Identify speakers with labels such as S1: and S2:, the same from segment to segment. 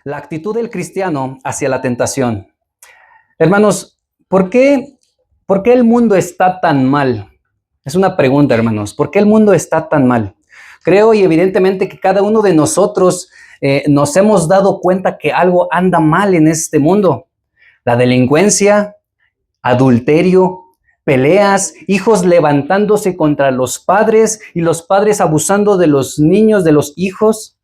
S1: La actitud del cristiano hacia la tentación. Hermanos, ¿por qué el mundo está tan mal? Es una pregunta, hermanos. ¿Por qué el mundo está tan mal? Creo y evidentemente que cada uno de nosotros nos hemos dado cuenta que algo anda mal en este mundo. La delincuencia, adulterio, peleas, hijos levantándose contra los padres y los padres abusando de los niños, de los hijos,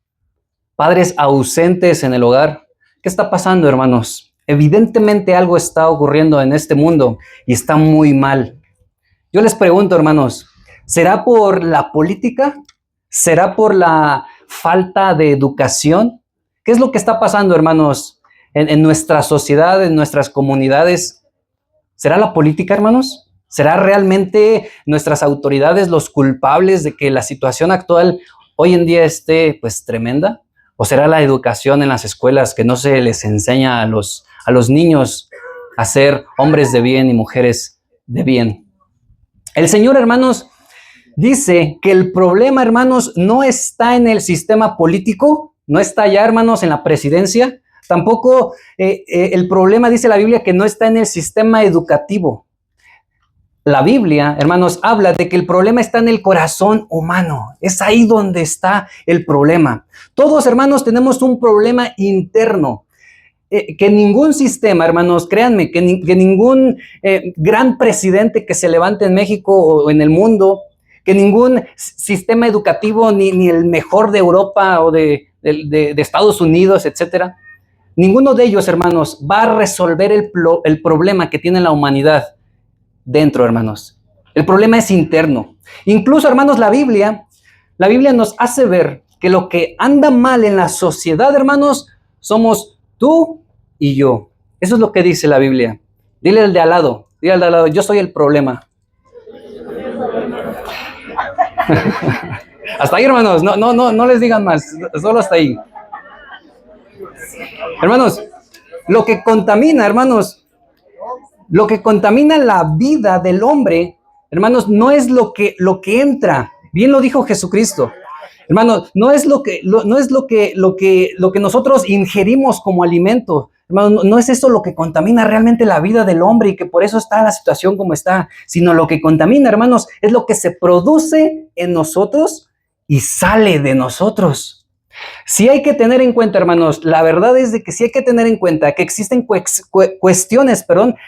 S1: padres ausentes en el hogar. ¿Qué está pasando, hermanos? Evidentemente algo está ocurriendo en este mundo y está muy mal. Yo les pregunto, hermanos, ¿será por la política? ¿Será por la falta de educación? ¿Qué es lo que está pasando, hermanos, en nuestra sociedad, en nuestras comunidades? ¿Será la política, hermanos? ¿Será realmente nuestras autoridades los culpables de que la situación actual hoy en día esté pues tremenda? ¿O será la educación en las escuelas que no se les enseña a los niños a ser hombres de bien y mujeres de bien? El Señor, hermanos, dice que el problema, hermanos, no está en el sistema político, no está allá, hermanos, en la presidencia. Tampoco el problema, dice la Biblia, que no está en el sistema educativo. La Biblia, hermanos, habla de que el problema está en el corazón humano. Es ahí donde está el problema. Todos, hermanos, tenemos un problema interno. Que ningún sistema, hermanos, créanme, que ningún gran presidente que se levante en México o en el mundo, que ningún sistema educativo, ni el mejor de Europa o de Estados Unidos, etcétera, ninguno de ellos, hermanos, va a resolver el problema que tiene la humanidad dentro, hermanos. El problema es interno. Incluso, hermanos, la Biblia nos hace ver que lo que anda mal en la sociedad, hermanos, somos tú y yo. Eso es lo que dice la Biblia. Dile al de al lado, yo soy el problema. Hasta ahí, hermanos, no les digan más, solo hasta ahí. Hermanos, lo que contamina, hermanos, lo que contamina la vida del hombre, hermanos, no es lo que entra. Bien lo dijo Jesucristo. Hermanos, no es lo que nosotros ingerimos como alimento. Hermanos, no es eso lo que contamina realmente la vida del hombre y que por eso está la situación como está, sino lo que contamina, hermanos, es lo que se produce en nosotros y sale de nosotros. Sí hay que tener en cuenta, hermanos, la verdad es de que sí hay que tener en cuenta que existen cuestiones,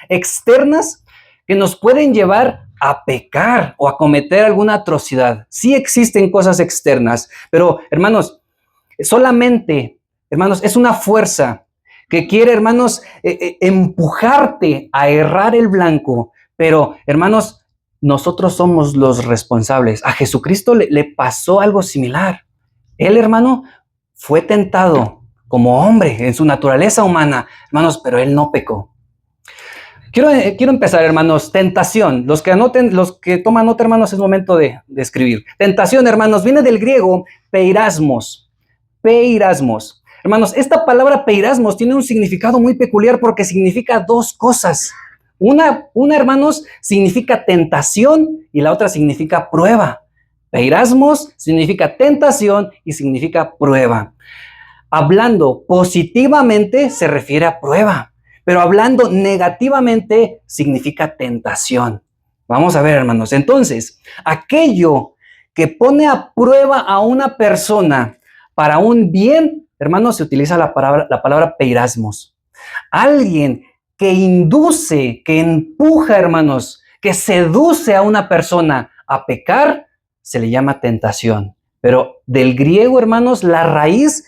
S1: externas que nos pueden llevar a pecar o a cometer alguna atrocidad. Sí existen cosas externas, pero, hermanos, solamente, hermanos, es una fuerza que quiere, hermanos, empujarte a errar el blanco, pero, hermanos, nosotros somos los responsables. A Jesucristo le pasó algo similar. Él, hermano, fue tentado como hombre en su naturaleza humana, hermanos, pero él no pecó. Quiero empezar, hermanos. Tentación. Los que toman nota, hermanos, es momento de escribir. Tentación, hermanos, viene del griego peirasmos. Peirasmos. Hermanos, esta palabra peirasmos tiene un significado muy peculiar porque significa dos cosas. Una, hermanos, significa tentación y la otra significa prueba. Peirasmos significa tentación y significa prueba. Hablando positivamente se refiere a prueba, pero hablando negativamente significa tentación. Vamos a ver, hermanos. Entonces, aquello que pone a prueba a una persona para un bien, hermanos, se utiliza la palabra peirasmos. Alguien que induce, que empuja, hermanos, que seduce a una persona a pecar, se le llama tentación. Pero del griego, hermanos, la raíz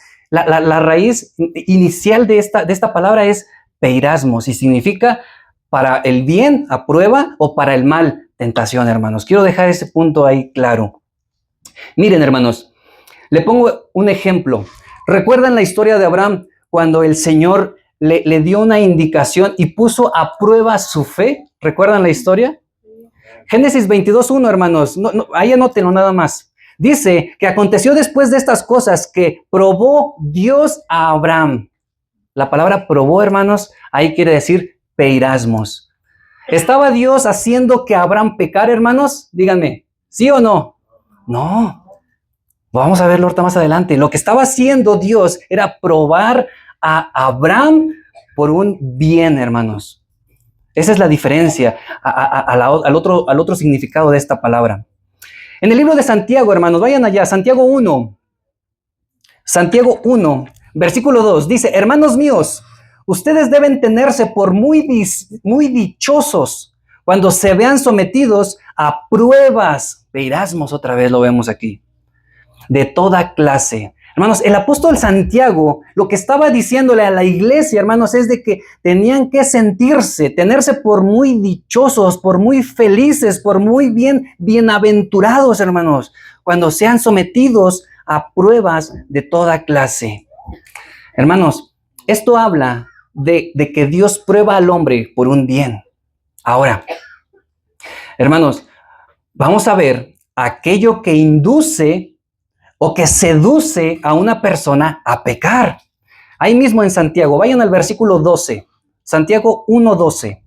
S1: inicial de esta palabra es peirasmos y significa para el bien, a prueba, o para el mal, tentación, hermanos. Quiero dejar ese punto ahí claro. Miren, hermanos, le pongo un ejemplo. ¿Recuerdan la historia de Abraham cuando el Señor le dio una indicación y puso a prueba su fe? ¿Recuerdan la historia? Génesis 22:1, hermanos, ahí anótenlo nada más. Dice que aconteció después de estas cosas que probó Dios a Abraham. La palabra probó, hermanos, ahí quiere decir peirasmos. ¿Estaba Dios haciendo que Abraham pecara, hermanos? Díganme, ¿sí o no? No. Vamos a verlo ahorita más adelante. Lo que estaba haciendo Dios era probar a Abraham por un bien, hermanos. Esa es la diferencia al otro significado de esta palabra. En el libro de Santiago, hermanos, vayan allá, Santiago 1, versículo 2, dice, hermanos míos, ustedes deben tenerse por muy dichosos cuando se vean sometidos a pruebas, peirasmos, otra vez lo vemos aquí, de toda clase. Hermanos, el apóstol Santiago lo que estaba diciéndole a la iglesia, hermanos, es de que tenían que tenerse por muy dichosos, por muy felices, por muy bienaventurados, hermanos, cuando sean sometidos a pruebas de toda clase. Hermanos, esto habla de que Dios prueba al hombre por un bien. Ahora, hermanos, vamos a ver aquello que induce o que seduce a una persona a pecar. Ahí mismo en Santiago, vayan al versículo 12, Santiago 1:12.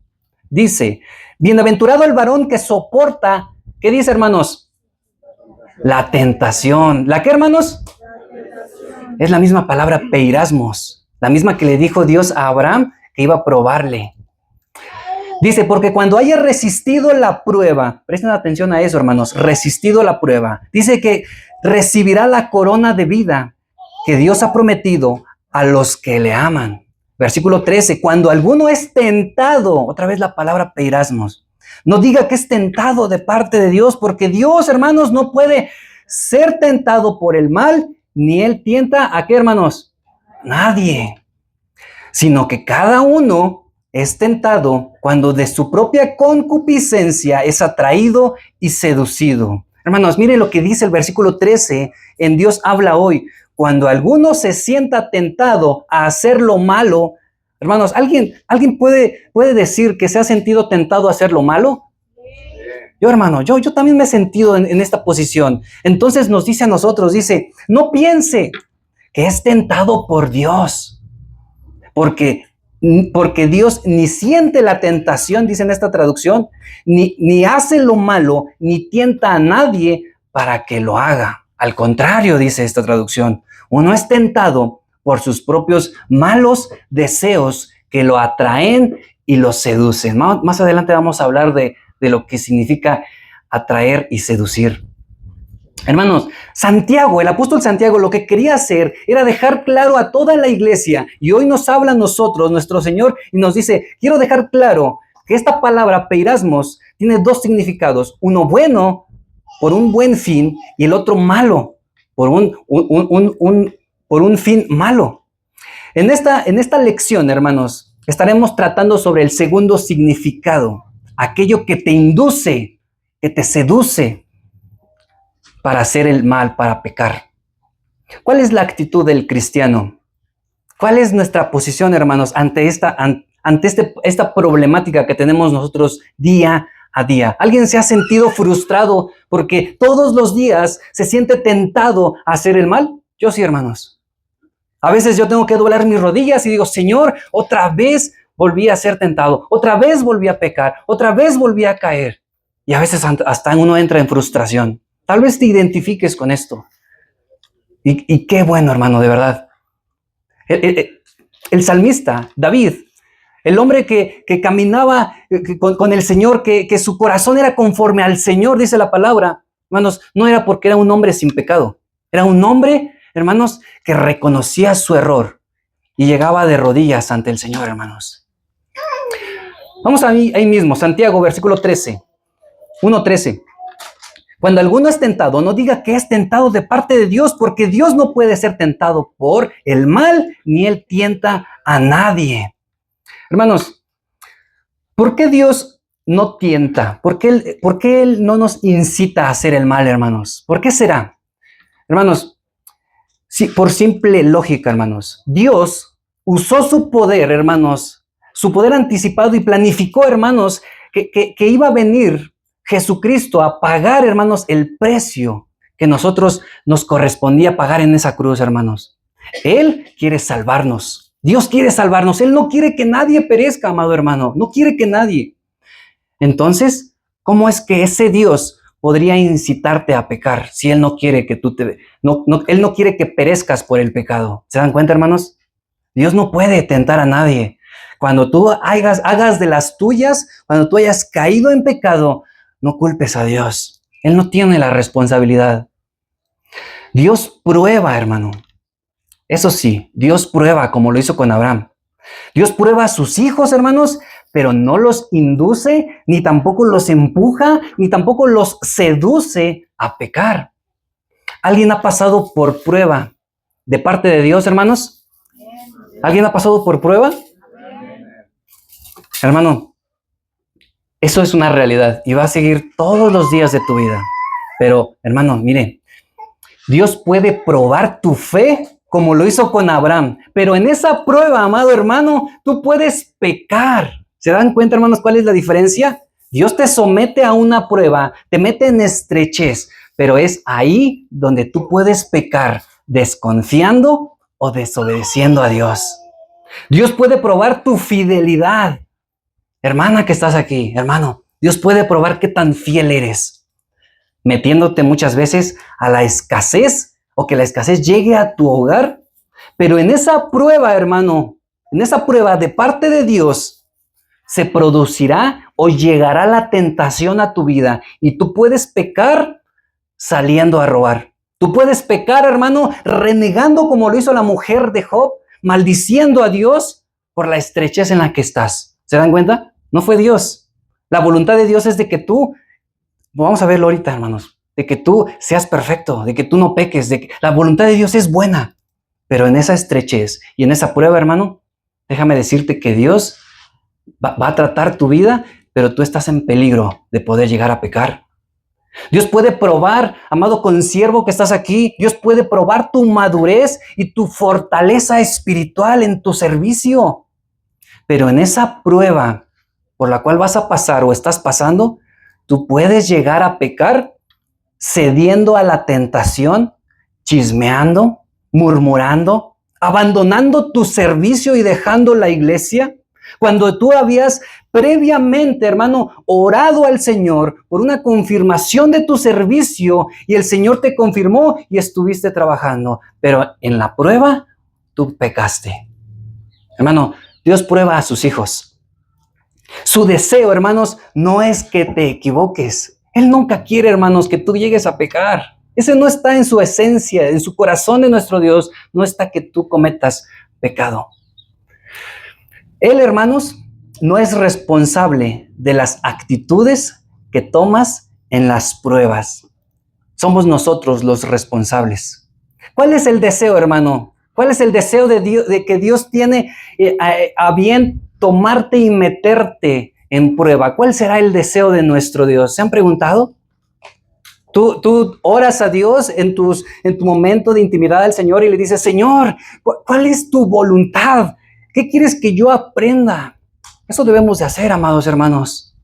S1: Dice, bienaventurado el varón que soporta, ¿qué dice, hermanos? La tentación. ¿La qué, hermanos? Es la misma palabra peirasmos, la misma que le dijo Dios a Abraham que iba a probarle. Dice, porque cuando haya resistido la prueba, presten atención a eso, hermanos, resistido la prueba, dice que recibirá la corona de vida que Dios ha prometido a los que le aman. Versículo 13, cuando alguno es tentado, otra vez la palabra peirasmos, no diga que es tentado de parte de Dios, porque Dios, hermanos, no puede ser tentado por el mal, ni Él tienta a qué, hermanos, nadie, sino que cada uno es tentado cuando de su propia concupiscencia es atraído y seducido. Hermanos, miren lo que dice el versículo 13 en Dios habla hoy. Cuando alguno se sienta tentado a hacer lo malo, hermanos, ¿alguien puede decir que se ha sentido tentado a hacer lo malo? Yo, hermano, yo también me he sentido en esta posición. Entonces nos dice a nosotros, dice, no piense que es tentado por Dios, porque Dios ni siente la tentación, dice en esta traducción, ni hace lo malo, ni tienta a nadie para que lo haga. Al contrario, dice esta traducción, uno es tentado por sus propios malos deseos que lo atraen y lo seducen. Más adelante vamos a hablar de lo que significa atraer y seducir. Hermanos, Santiago, el apóstol Santiago, lo que quería hacer era dejar claro a toda la iglesia, y hoy nos habla a nosotros, nuestro Señor, y nos dice, quiero dejar claro que esta palabra peirasmos tiene dos significados, uno bueno por un buen fin y el otro malo por un fin malo. En esta lección, hermanos, estaremos tratando sobre el segundo significado, aquello que te induce, que te seduce para hacer el mal, para pecar. ¿Cuál es la actitud del cristiano? ¿Cuál es nuestra posición, hermanos, ante esta problemática que tenemos nosotros día a día? ¿Alguien se ha sentido frustrado porque todos los días se siente tentado a hacer el mal? Yo sí, hermanos. A veces yo tengo que doblar mis rodillas y digo, Señor, otra vez volví a ser tentado, otra vez volví a pecar, otra vez volví a caer. Y a veces hasta uno entra en frustración. Tal vez te identifiques con esto. Y qué bueno, hermano, de verdad. El salmista, David, el hombre que caminaba con el Señor, que su corazón era conforme al Señor, dice la palabra, hermanos, no era porque era un hombre sin pecado. Era un hombre, hermanos, que reconocía su error y llegaba de rodillas ante el Señor, hermanos. Vamos ahí mismo, Santiago, versículo 13, 1:13. Cuando alguno es tentado, no diga que es tentado de parte de Dios, porque Dios no puede ser tentado por el mal, ni Él tienta a nadie. Hermanos, ¿por qué Dios no tienta? ¿Por qué Él no nos incita a hacer el mal, hermanos? ¿Por qué será? Hermanos, sí, por simple lógica, hermanos. Dios usó su poder, hermanos, su poder anticipado y planificó, hermanos, que iba a venir Jesucristo a pagar, hermanos, el precio que nosotros nos correspondía pagar en esa cruz, hermanos. Él quiere salvarnos. Dios quiere salvarnos. Él no quiere que nadie perezca, amado hermano. No quiere que nadie. Entonces, ¿cómo es que ese Dios podría incitarte a pecar si Él no quiere que Él no quiere que perezcas por el pecado? ¿Se dan cuenta, hermanos? Dios no puede tentar a nadie. Cuando tú hagas de las tuyas, cuando tú hayas caído en pecado, no culpes a Dios. Él no tiene la responsabilidad. Dios prueba, hermano. Eso sí, Dios prueba como lo hizo con Abraham. Dios prueba a sus hijos, hermanos, pero no los induce, ni tampoco los empuja, ni tampoco los seduce a pecar. ¿Alguien ha pasado por prueba de parte de Dios, hermanos? ¿Alguien ha pasado por prueba? Hermano, eso es una realidad y va a seguir todos los días de tu vida. Pero, hermano, mire, Dios puede probar tu fe como lo hizo con Abraham. Pero en esa prueba, amado hermano, tú puedes pecar. ¿Se dan cuenta, hermanos, cuál es la diferencia? Dios te somete a una prueba, te mete en estrechez, pero es ahí donde tú puedes pecar, desconfiando o desobedeciendo a Dios. Dios puede probar tu fidelidad. Hermana que estás aquí, hermano, Dios puede probar qué tan fiel eres, metiéndote muchas veces a la escasez o que la escasez llegue a tu hogar. Pero en esa prueba, hermano, en esa prueba de parte de Dios, se producirá o llegará la tentación a tu vida y tú puedes pecar saliendo a robar. Tú puedes pecar, hermano, renegando como lo hizo la mujer de Job, maldiciendo a Dios por la estrechez en la que estás. ¿Se dan cuenta? No fue Dios. La voluntad de Dios es de que tú, vamos a verlo ahorita, hermanos, de que tú seas perfecto, de que tú no peques, de que la voluntad de Dios es buena. Pero en esa estrechez y en esa prueba, hermano, déjame decirte que Dios va a tratar tu vida, pero tú estás en peligro de poder llegar a pecar. Dios puede probar, amado consiervo que estás aquí, Dios puede probar tu madurez y tu fortaleza espiritual en tu servicio. Pero en esa prueba por la cual vas a pasar o estás pasando, tú puedes llegar a pecar cediendo a la tentación, chismeando, murmurando, abandonando tu servicio y dejando la iglesia. Cuando tú habías previamente, hermano, orado al Señor por una confirmación de tu servicio y el Señor te confirmó y estuviste trabajando, pero en la prueba tú pecaste. Hermano, Dios prueba a sus hijos. Su deseo, hermanos, no es que te equivoques. Él nunca quiere, hermanos, que tú llegues a pecar. Ese no está en su esencia, en su corazón de nuestro Dios, no está que tú cometas pecado. Él, hermanos, no es responsable de las actitudes que tomas en las pruebas. Somos nosotros los responsables. ¿Cuál es el deseo, hermano? ¿Cuál es el deseo de Dios, de que Dios tiene a bien tomarte y meterte en prueba? ¿Cuál será el deseo de nuestro Dios? ¿Se han preguntado? Tú oras a Dios en tu momento de intimidad al Señor y le dices, Señor, ¿cuál es tu voluntad? ¿Qué quieres que yo aprenda? Eso debemos de hacer, amados hermanos.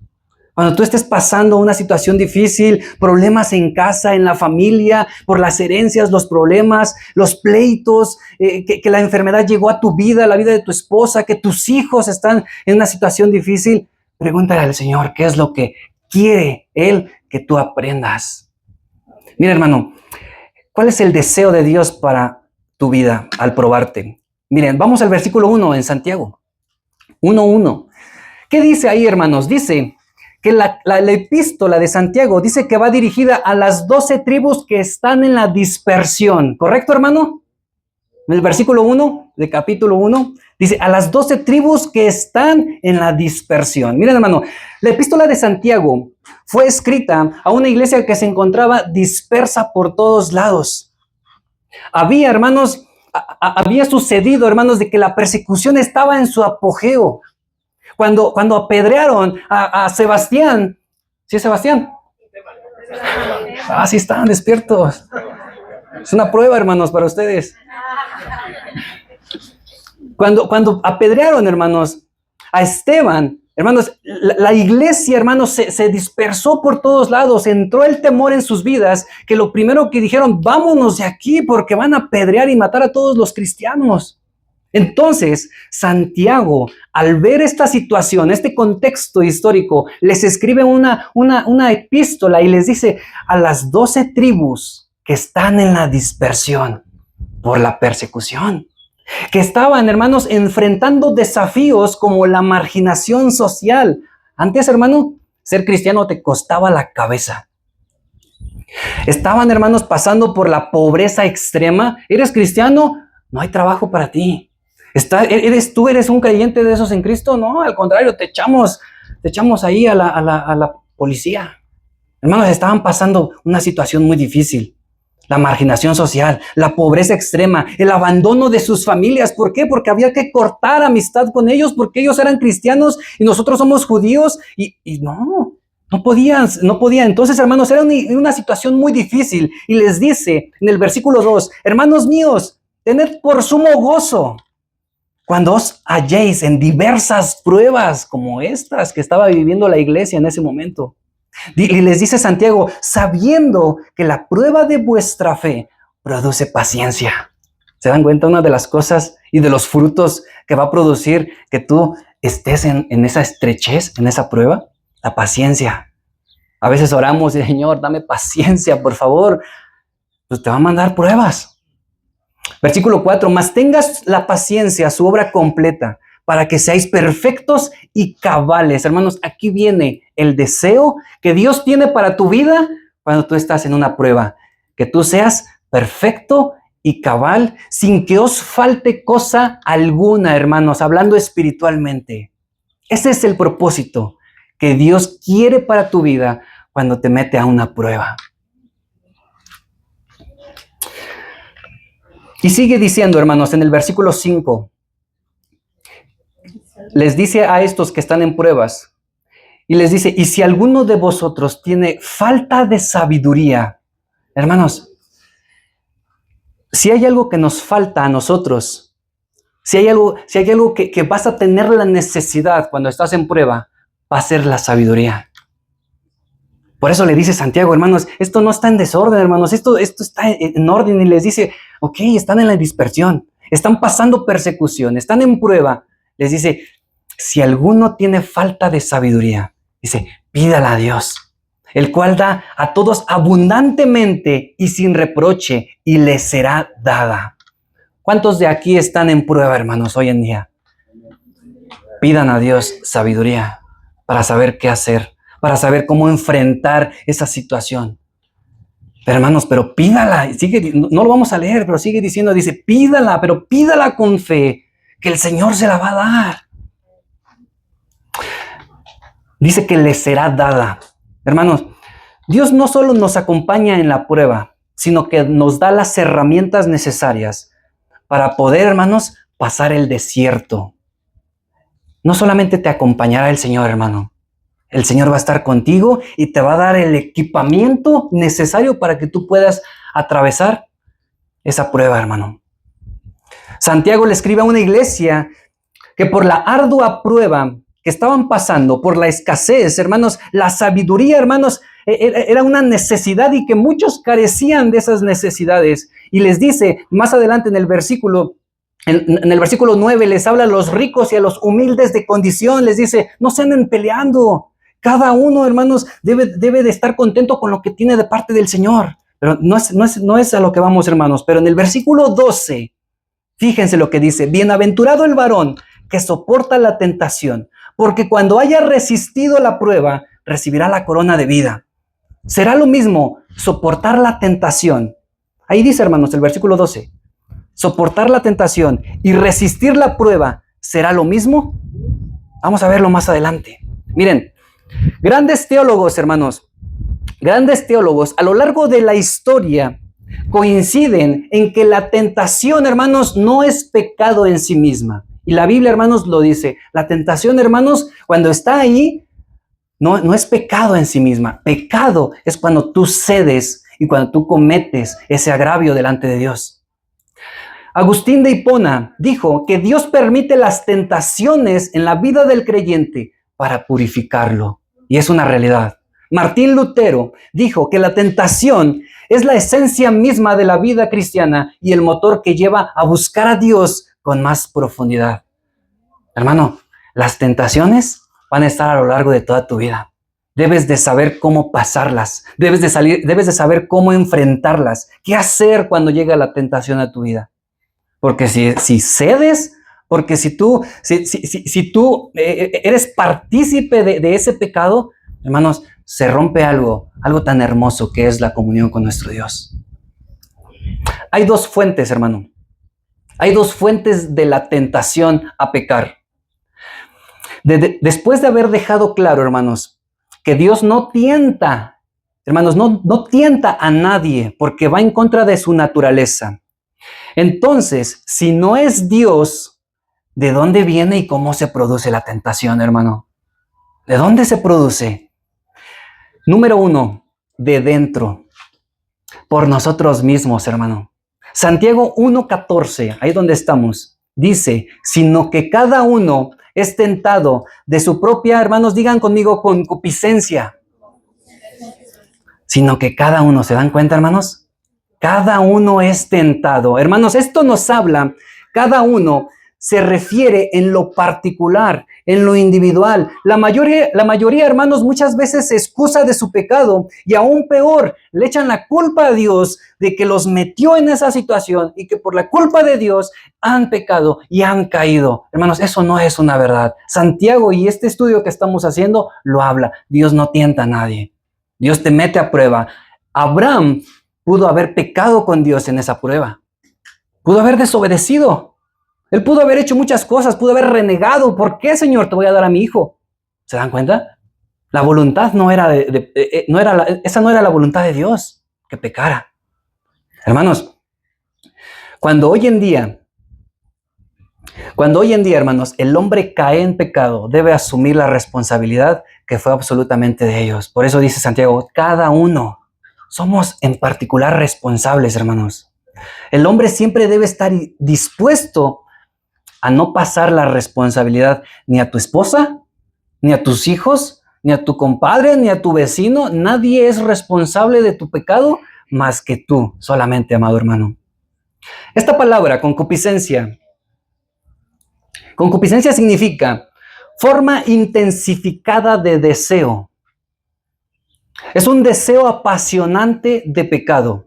S1: Cuando tú estés pasando una situación difícil, problemas en casa, en la familia, por las herencias, los problemas, los pleitos, que la enfermedad llegó a tu vida, a la vida de tu esposa, que tus hijos están en una situación difícil, pregúntale al Señor qué es lo que quiere Él que tú aprendas. Mira, hermano, ¿cuál es el deseo de Dios para tu vida al probarte? Miren, vamos al versículo 1 en Santiago. 1:1. ¿Qué dice ahí, hermanos? Dice que la epístola de Santiago dice que va dirigida a las 12 tribus que están en la dispersión. ¿Correcto, hermano? En el versículo 1 de capítulo 1 dice a las 12 tribus que están en la dispersión. Miren, hermano, la epístola de Santiago fue escrita a una iglesia que se encontraba dispersa por todos lados. Había, hermanos, había sucedido, hermanos, de que la persecución estaba en su apogeo. Cuando apedrearon a Sebastián. ¿Sí es Sebastián? Ah, sí están despiertos. Es una prueba, hermanos, para ustedes. Cuando apedrearon, hermanos, a Esteban, hermanos, la iglesia, hermanos, se dispersó por todos lados. Entró el temor en sus vidas, que lo primero que dijeron, vámonos de aquí porque van a apedrear y matar a todos los cristianos. Entonces, Santiago, al ver esta situación, este contexto histórico, les escribe una epístola y les dice a las 12 tribus que están en la dispersión por la persecución. que estaban, hermanos, enfrentando desafíos como la marginación social. Antes, hermano, ser cristiano te costaba la cabeza. Estaban, hermanos, pasando por la pobreza extrema. ¿Eres cristiano? No hay trabajo para ti. ¿Tú eres un creyente de esos en Cristo? No, al contrario, te echamos ahí a la policía. Hermanos, estaban pasando una situación muy difícil. La marginación social, la pobreza extrema, el abandono de sus familias. ¿Por qué? Porque había que cortar amistad con ellos, porque ellos eran cristianos y nosotros somos judíos y no podían. Entonces, hermanos, era una situación muy difícil. Y les dice en el versículo 2, hermanos míos, tened por sumo gozo cuando os halléis en diversas pruebas como estas que estaba viviendo la iglesia en ese momento. Y les dice Santiago, sabiendo que la prueba de vuestra fe produce paciencia. ¿Se dan cuenta? Una de las cosas y de los frutos que va a producir que tú estés en esa estrechez, en esa prueba, la paciencia. A veces oramos, Señor, dame paciencia, por favor. Pues te va a mandar pruebas. Versículo 4, mas tengas la paciencia, su obra completa, para que seáis perfectos y cabales. Hermanos, aquí viene el deseo que Dios tiene para tu vida cuando tú estás en una prueba. Que tú seas perfecto y cabal, sin que os falte cosa alguna, hermanos, hablando espiritualmente. Ese es el propósito que Dios quiere para tu vida cuando te mete a una prueba. Y sigue diciendo, hermanos, en el versículo 5, les dice a estos que están en pruebas, y les dice, y si alguno de vosotros tiene falta de sabiduría, hermanos, si hay algo que nos falta a nosotros, si hay algo que vas a tener la necesidad cuando estás en prueba, va a ser la sabiduría. Por eso le dice Santiago, hermanos, esto no está en desorden, hermanos, esto está en orden. Y les dice, ok, están en la dispersión, están pasando persecución, están en prueba. Les dice, si alguno tiene falta de sabiduría, dice, pídala a Dios, el cual da a todos abundantemente y sin reproche, y les será dada. ¿Cuántos de aquí están en prueba, hermanos, hoy en día? Pidan a Dios sabiduría para saber qué hacer, para saber cómo enfrentar esa situación. Pero hermanos, pero pídala, no lo vamos a leer, pero sigue diciendo, dice, pídala, pero pídala con fe, que el Señor se la va a dar. Dice que le será dada. Hermanos, Dios no solo nos acompaña en la prueba, sino que nos da las herramientas necesarias para poder, hermanos, pasar el desierto. No solamente te acompañará el Señor, hermano. El Señor va a estar contigo y te va a dar el equipamiento necesario para que tú puedas atravesar esa prueba, hermano. Santiago le escribe a una iglesia que por la ardua prueba que estaban pasando, por la escasez, hermanos, la sabiduría, hermanos, era una necesidad y que muchos carecían de esas necesidades. Y les dice más adelante en el versículo 9, les habla a los ricos y a los humildes de condición, les dice, no se anden peleando. Cada uno, hermanos, debe de estar contento con lo que tiene de parte del Señor. Pero no es a lo que vamos, hermanos. Pero en el versículo 12, fíjense lo que dice. Bienaventurado el varón que soporta la tentación, porque cuando haya resistido la prueba, recibirá la corona de vida. Será lo mismo soportar la tentación. Ahí dice, hermanos, el versículo 12. Soportar la tentación y resistir la prueba, ¿será lo mismo? Vamos a verlo más adelante. Miren, grandes teólogos, hermanos, grandes teólogos a lo largo de la historia coinciden en que la tentación, hermanos, no es pecado en sí misma. Y la Biblia, hermanos, lo dice. La tentación, hermanos, cuando está ahí, no es pecado en sí misma. Pecado es cuando tú cedes y cuando tú cometes ese agravio delante de Dios. Agustín de Hipona dijo que Dios permite las tentaciones en la vida del creyente para purificarlo. Y es una realidad. Martín Lutero dijo que la tentación es la esencia misma de la vida cristiana y el motor que lleva a buscar a Dios con más profundidad. Hermano, las tentaciones van a estar a lo largo de toda tu vida. Debes de saber cómo pasarlas. Debes de saber cómo enfrentarlas. ¿Qué hacer cuando llega la tentación a tu vida? Porque si cedes, porque si tú eres partícipe de ese pecado, hermanos, se rompe algo tan hermoso que es la comunión con nuestro Dios. Hay dos fuentes, hermano. Hay dos fuentes de la tentación a pecar. Después de haber dejado claro, hermanos, que Dios no tienta, hermanos, no tienta a nadie porque va en contra de su naturaleza. Entonces, si no es Dios, ¿de dónde viene y cómo se produce la tentación, hermano? ¿De dónde se produce? Número 1, de dentro, por nosotros mismos, hermano. Santiago 1:14, ahí donde estamos, dice, sino que cada uno es tentado de su propia, hermanos, digan conmigo, concupiscencia. Sino que cada uno, ¿se dan cuenta, hermanos? Cada uno es tentado. Hermanos, esto nos habla, cada uno se refiere en lo particular, en lo individual. La mayoría, hermanos, muchas veces se excusa de su pecado y aún peor, le echan la culpa a Dios de que los metió en esa situación y que por la culpa de Dios han pecado y han caído. Hermanos, eso no es una verdad. Santiago y este estudio que estamos haciendo lo habla. Dios no tienta a nadie. Dios te mete a prueba. Abraham pudo haber pecado con Dios en esa prueba. Pudo haber desobedecido. Él pudo haber hecho muchas cosas, pudo haber renegado. ¿Por qué, Señor, te voy a dar a mi hijo? ¿Se dan cuenta? La voluntad no era esa no era la voluntad de Dios, que pecara. Hermanos, cuando hoy en día, hermanos, el hombre cae en pecado, debe asumir la responsabilidad que fue absolutamente de ellos. Por eso dice Santiago, cada uno somos en particular responsables, hermanos. El hombre siempre debe estar dispuesto a no pasar la responsabilidad ni a tu esposa, ni a tus hijos, ni a tu compadre, ni a tu vecino. Nadie es responsable de tu pecado más que tú, solamente, amado hermano. Esta palabra, concupiscencia significa forma intensificada de deseo. Es un deseo apasionante de pecado,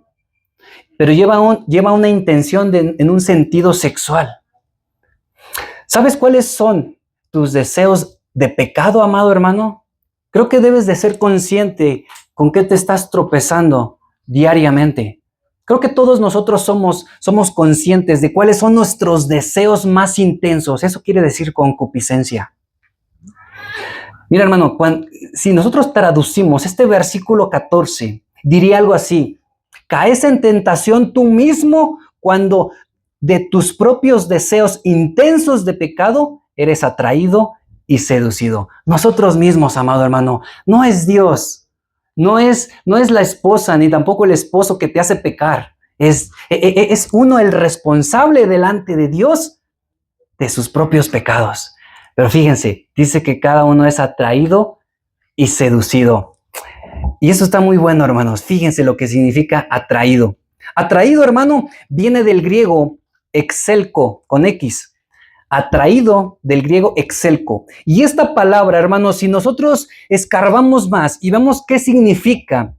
S1: pero lleva una intención en un sentido sexual. ¿Sabes cuáles son tus deseos de pecado, amado hermano? Creo que debes de ser consciente con qué te estás tropezando diariamente. Creo que todos nosotros somos conscientes de cuáles son nuestros deseos más intensos. Eso quiere decir concupiscencia. Mira, hermano, si nosotros traducimos este versículo 14, diría algo así: caes en tentación tú mismo cuando de tus propios deseos intensos de pecado eres atraído y seducido. Nosotros mismos, amado hermano, no es Dios, no es la esposa ni tampoco el esposo que te hace pecar. Es uno el responsable delante de Dios de sus propios pecados. Pero fíjense, dice que cada uno es atraído y seducido. Y eso está muy bueno, hermanos. Fíjense lo que significa atraído. Atraído, hermano, viene del griego exelko, con X. Atraído del griego exelko. Y esta palabra, hermanos, si nosotros escarbamos más y vemos qué significa,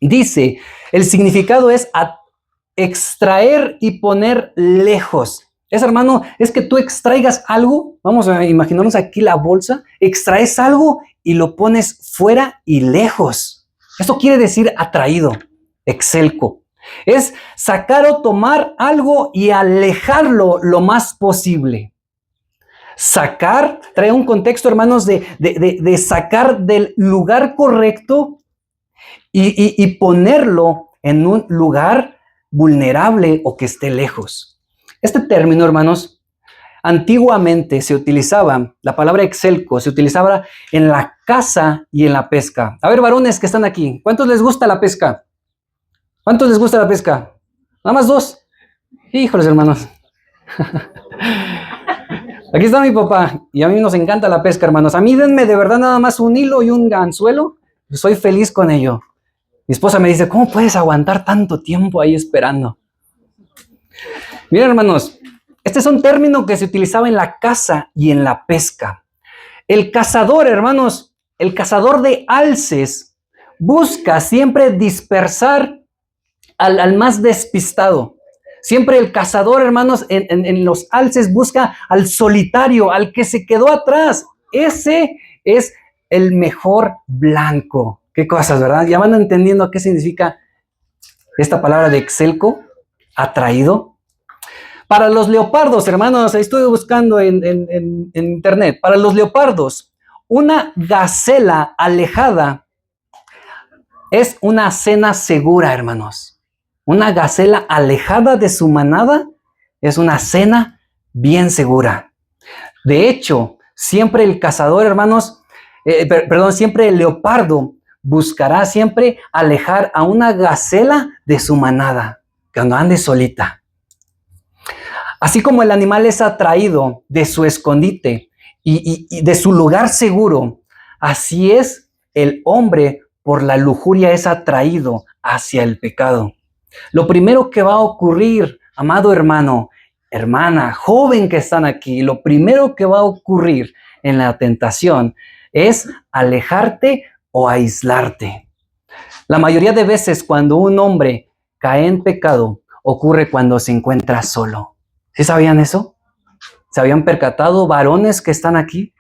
S1: dice, el significado es extraer y poner lejos. Hermano, es que tú extraigas algo, vamos a imaginarnos aquí la bolsa, extraes algo y lo pones fuera y lejos. Esto quiere decir atraído, exelko. Es sacar o tomar algo y alejarlo lo más posible. Sacar trae un contexto, hermanos, de sacar del lugar correcto y ponerlo en un lugar vulnerable o que esté lejos. Este término, hermanos, antiguamente se utilizaba, la palabra exelko se utilizaba en la caza y en la pesca. A ver, varones que están aquí, ¿cuántos les gusta la pesca? ¿Cuántos les gusta la pesca? Nada más 2. Híjoles, hermanos. Aquí está mi papá y a mí nos encanta la pesca, hermanos. A mí denme de verdad nada más un hilo y un anzuelo. Soy feliz con ello. Mi esposa me dice, ¿cómo puedes aguantar tanto tiempo ahí esperando? Miren, hermanos, este es un término que se utilizaba en la caza y en la pesca. El cazador, hermanos, el cazador de alces busca siempre dispersar al más despistado. Siempre el cazador, hermanos, en los alces busca al solitario, al que se quedó atrás. Ese es el mejor blanco. Qué cosas, ¿verdad? Ya van entendiendo qué significa esta palabra de excelco, atraído. Para los leopardos, hermanos, ahí estoy buscando en internet. Para los leopardos, una gacela alejada es una cena segura, hermanos. Una gacela alejada de su manada es una cena bien segura. De hecho, siempre el cazador, hermanos, siempre el leopardo buscará siempre alejar a una gacela de su manada, cuando ande solita. Así como el animal es atraído de su escondite y de su lugar seguro, así es el hombre por la lujuria es atraído hacia el pecado. Lo primero que va a ocurrir, amado hermano, hermana, joven que están aquí, lo primero que va a ocurrir en la tentación es alejarte o aislarte. La mayoría de veces cuando un hombre cae en pecado, ocurre cuando se encuentra solo. ¿Sí sabían eso? ¿Se habían percatado, varones que están aquí?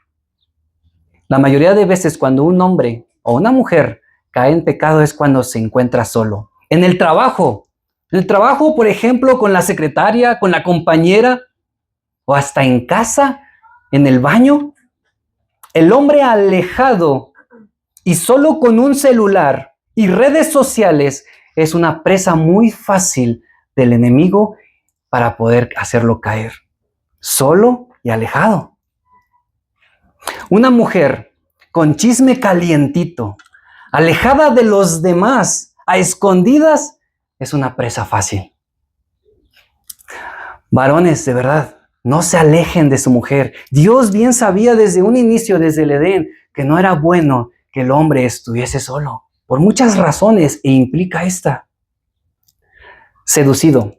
S1: La mayoría de veces cuando un hombre o una mujer cae en pecado es cuando se encuentra solo. En el trabajo, por ejemplo, con la secretaria, con la compañera, o hasta en casa, en el baño. El hombre alejado y solo con un celular y redes sociales es una presa muy fácil del enemigo para poder hacerlo caer. Solo y alejado. Una mujer con chisme calientito, alejada de los demás, a escondidas, es una presa fácil. Varones, de verdad, no se alejen de su mujer. Dios bien sabía desde un inicio, desde el Edén, que no era bueno que el hombre estuviese solo, por muchas razones, e implica esta. Seducido.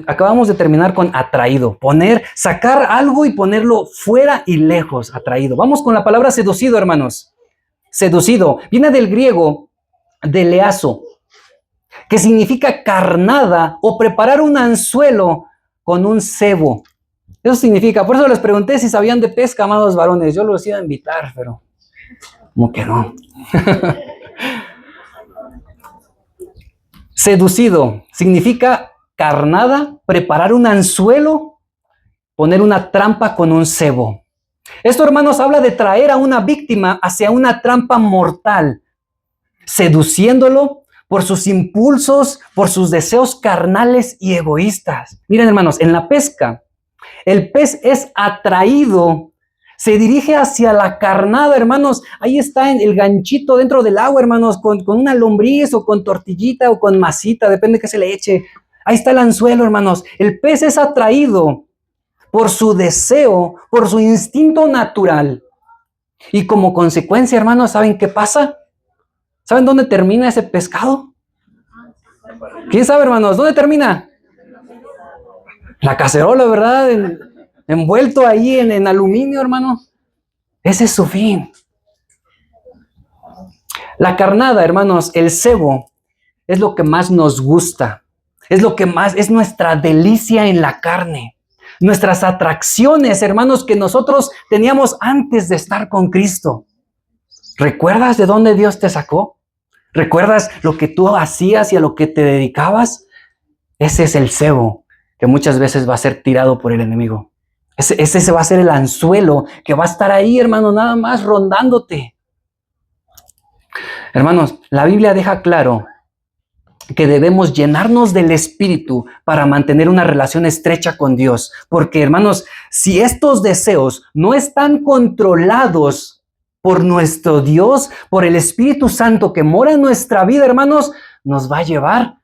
S1: Acabamos de terminar con atraído. Sacar algo y ponerlo fuera y lejos, atraído. Vamos con la palabra seducido, hermanos. Seducido. Viene del griego deleazo, que significa carnada o preparar un anzuelo con un cebo. Eso significa, por eso les pregunté si sabían de pesca, amados varones. Yo los iba a invitar, pero como que no. Seducido significa carnada, preparar un anzuelo, poner una trampa con un cebo. Esto, hermanos, habla de traer a una víctima hacia una trampa mortal, seduciéndolo por sus impulsos, por sus deseos carnales y egoístas. Miren, hermanos, en la pesca, el pez es atraído, se dirige hacia la carnada, hermanos. Ahí está el ganchito dentro del agua, hermanos, con una lombriz o con tortillita o con masita, depende de qué se le eche. Ahí está el anzuelo, hermanos. El pez es atraído por su deseo, por su instinto natural. Y como consecuencia, hermanos, ¿saben qué pasa? ¿Saben dónde termina ese pescado? ¿Quién sabe, hermanos? ¿Dónde termina? La cacerola, ¿verdad? Envuelto ahí en aluminio, hermano. Ese es su fin. La carnada, hermanos, el cebo, es lo que más nos gusta. Es lo que más, es nuestra delicia en la carne. Nuestras atracciones, hermanos, que nosotros teníamos antes de estar con Cristo. ¿Recuerdas de dónde Dios te sacó? ¿Recuerdas lo que tú hacías y a lo que te dedicabas? Ese es el cebo que muchas veces va a ser tirado por el enemigo. Ese va a ser el anzuelo que va a estar ahí, hermano, nada más rondándote. Hermanos, la Biblia deja claro que debemos llenarnos del Espíritu para mantener una relación estrecha con Dios. Porque, hermanos, si estos deseos no están controlados por nuestro Dios, por el Espíritu Santo que mora en nuestra vida, hermanos, nos va a llevar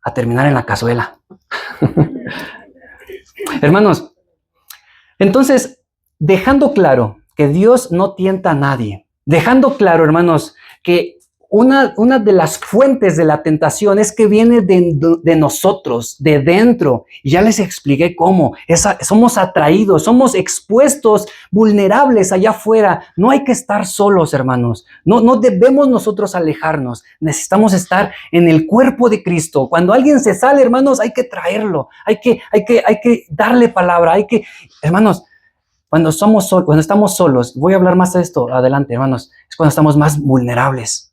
S1: a terminar en la cazuela. Hermanos, entonces, dejando claro que Dios no tienta a nadie, dejando claro, hermanos, que una de las fuentes de la tentación es que viene de nosotros, de dentro. Y ya les expliqué cómo. Somos atraídos, somos expuestos, vulnerables allá afuera. No hay que estar solos, hermanos. No debemos nosotros alejarnos. Necesitamos estar en el cuerpo de Cristo. Cuando alguien se sale, hermanos, hay que traerlo. Hay que darle palabra. Hermanos, cuando estamos solos, voy a hablar más de esto adelante, hermanos, es cuando estamos más vulnerables.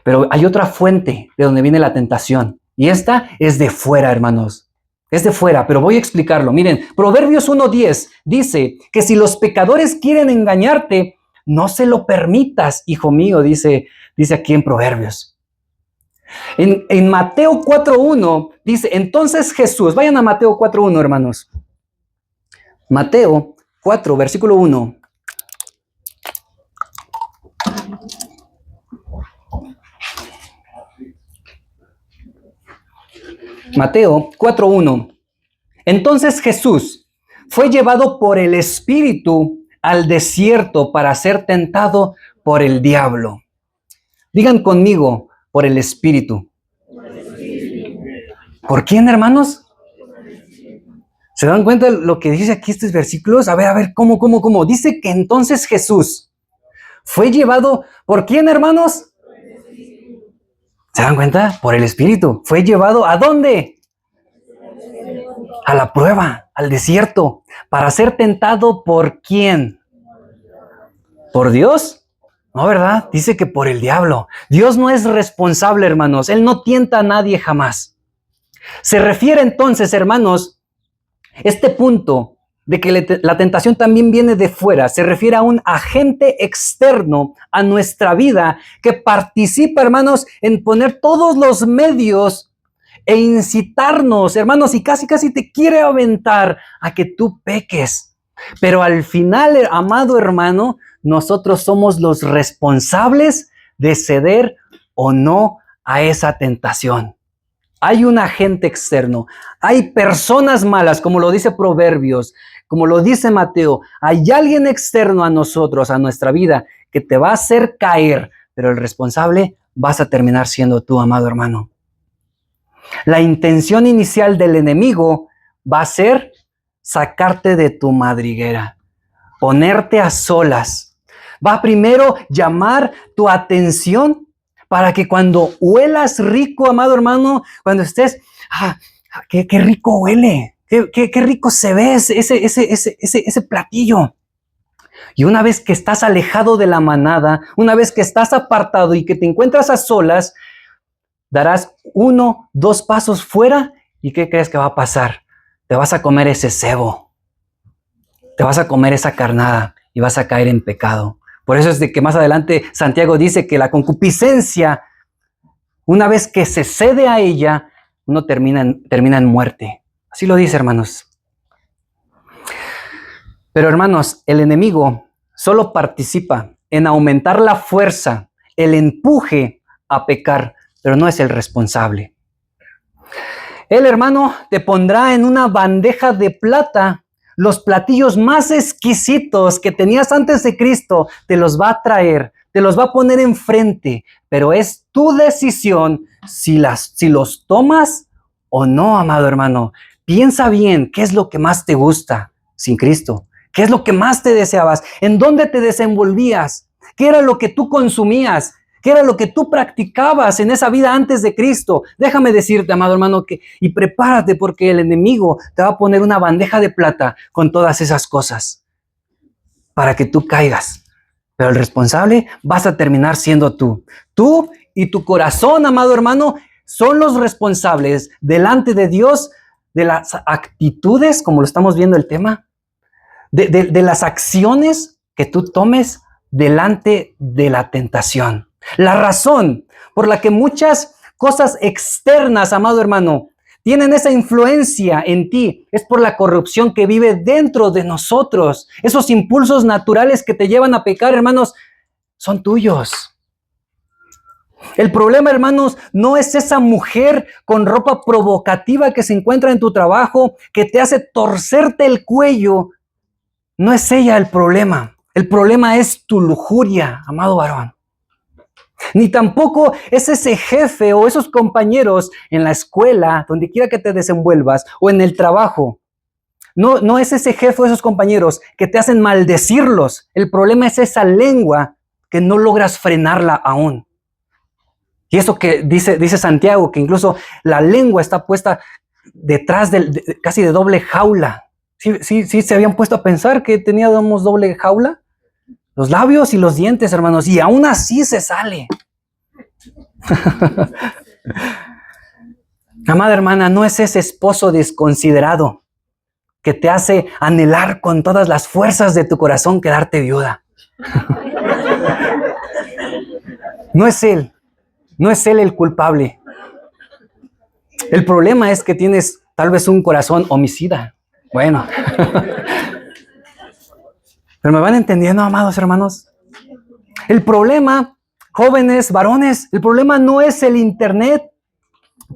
S1: Pero hay otra fuente de donde viene la tentación. Y esta es de fuera, hermanos. Es de fuera, pero voy a explicarlo. Miren, Proverbios 1:10 dice que si los pecadores quieren engañarte, no se lo permitas, hijo mío, dice aquí en Proverbios. En Mateo 4:1 dice, entonces Jesús, vayan a Mateo 4:1, hermanos. Mateo 4, versículo 1. Mateo 4:1. Entonces Jesús fue llevado por el Espíritu al desierto para ser tentado por el diablo. Digan conmigo, por el Espíritu. ¿Por quién, hermanos? ¿Se dan cuenta de lo que dice aquí estos versículos? A ver, ¿cómo? Dice que entonces Jesús fue llevado, ¿por quién, hermanos? ¿Se dan cuenta? Por el Espíritu. Fue llevado, ¿a dónde? A la prueba, al desierto, para ser tentado ¿por quién? ¿Por Dios? No, ¿verdad? Dice que por el diablo. Dios no es responsable, hermanos. Él no tienta a nadie jamás. Se refiere entonces, hermanos, este punto de que la tentación también viene de fuera, se refiere a un agente externo a nuestra vida que participa, hermanos, en poner todos los medios e incitarnos, hermanos, y casi te quiere aventar a que tú peques. Pero al final, amado hermano, nosotros somos los responsables de ceder o no a esa tentación. Hay un agente externo, hay personas malas, como lo dice Proverbios, como lo dice Mateo, hay alguien externo a nosotros, a nuestra vida, que te va a hacer caer, pero el responsable vas a terminar siendo tú, amado hermano. La intención inicial del enemigo va a ser sacarte de tu madriguera, ponerte a solas. Va a primero llamar tu atención para que cuando huelas rico, amado hermano, cuando estés, qué rico huele, qué rico se ve ese platillo. Y una vez que estás alejado de la manada, una vez que estás apartado y que te encuentras a solas, darás 1, 2 pasos fuera y ¿qué crees que va a pasar? Te vas a comer ese cebo, te vas a comer esa carnada y vas a caer en pecado. Por eso es de que más adelante Santiago dice que la concupiscencia, una vez que se cede a ella, uno termina en muerte. Así lo dice, hermanos. Pero, hermanos, el enemigo solo participa en aumentar la fuerza, el empuje a pecar, pero no es el responsable. El hermano te pondrá en una bandeja de plata los platillos más exquisitos que tenías antes de Cristo, te los va a traer, te los va a poner enfrente, pero es tu decisión si los tomas o no, amado hermano. Piensa bien, ¿qué es lo que más te gusta sin Cristo? ¿Qué es lo que más te deseabas? ¿En dónde te desenvolvías? ¿Qué era lo que tú consumías? ¿Qué era lo que tú practicabas en esa vida antes de Cristo? Déjame decirte, amado hermano, y prepárate porque el enemigo te va a poner una bandeja de plata con todas esas cosas para que tú caigas. Pero el responsable vas a terminar siendo tú. Tú y tu corazón, amado hermano, son los responsables delante de Dios de las actitudes, como lo estamos viendo el tema, de las acciones que tú tomes delante de la tentación. La razón por la que muchas cosas externas, amado hermano, tienen esa influencia en ti es por la corrupción que vive dentro de nosotros. Esos impulsos naturales que te llevan a pecar, hermanos, son tuyos. El problema, hermanos, no es esa mujer con ropa provocativa que se encuentra en tu trabajo, que te hace torcerte el cuello. No es ella el problema. El problema es tu lujuria, amado varón. Ni tampoco es ese jefe o esos compañeros en la escuela, donde quiera que te desenvuelvas, o en el trabajo. No es ese jefe o esos compañeros que te hacen maldecirlos. El problema es esa lengua que no logras frenarla aún. Y eso que dice Santiago, que incluso la lengua está puesta detrás casi de doble jaula. ¿Sí se habían puesto a pensar que teníamos doble jaula? Los labios y los dientes, hermanos, y aún así se sale. Amada hermana, no es ese esposo desconsiderado que te hace anhelar con todas las fuerzas de tu corazón quedarte viuda. No es él el culpable. El problema es que tienes tal vez un corazón homicida. Bueno. Pero me van entendiendo, amados hermanos. El problema, jóvenes, varones, el problema no es el internet